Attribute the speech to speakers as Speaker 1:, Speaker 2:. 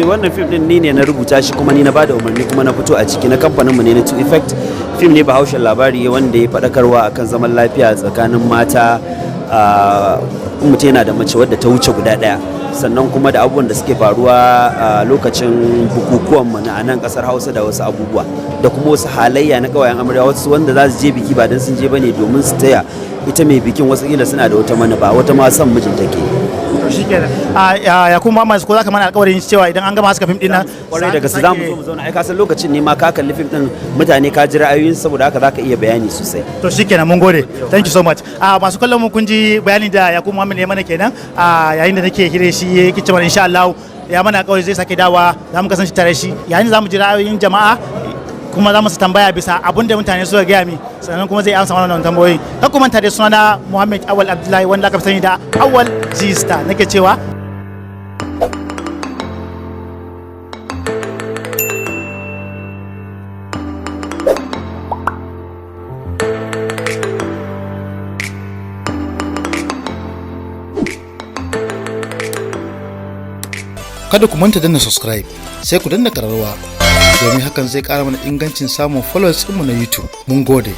Speaker 1: Wannan fim din ni ne na rubuta shi kuma ni na bada umarni kuma na fito a ciki na kamfanin mu ne na 2 Effect. Fim ne bahaushen labari wanda ya faɗakarwa akan zaman lafiya tsakanin mata, mutum yana da mace wadda ta wuce guda ɗaya, sannan kuma da abubuwan da suke faruwa a lokacin bukukuwan mu na nan kasar Hausa da wasu abubuwa da kuma wasu halayya na kawayen amarya, wasu wanda za su je biki ba dan sun je bane domin su taya ita mai bikin, wasu kila suna da wata manufa, wata ma son mijin take.
Speaker 2: Shikenan Yakubu Muhammad, ko zaka mana alƙawarin cewa idan an gama haska fim din nan
Speaker 1: kwarai da gaske zamu zo mu zauna, ai ka san lokacin ne ma ka kalli fim din mutane ka ji ra'ayoyin, saboda haka zaka iya bayani sosai.
Speaker 2: To shikenan, mun gode, thank you so much. Masu kallon mu kun ji bayanin da Yakubu Muhammad ya mana kenan yayin da nake hire shi yake cewa insha Allah ya mana alƙawari zai sake dawa, za mu kasance tare shi yayin da zamu ji ra'ayoyin jama'a kuma za mu tambaya bisa abun da mutane suka gaya mi, sannan kuma zai amsa wannan tambayoyi. Kar ku manta da sunana Mohammed Awal Abdullahi, wanda aka sani da Awal Zista, nake cewa
Speaker 3: kada ku manta danna subscribe, sai ku danna kararrawa domin hakan zai ƙara mana ingancin samun followers ɗinmu na YouTube. Mun gode.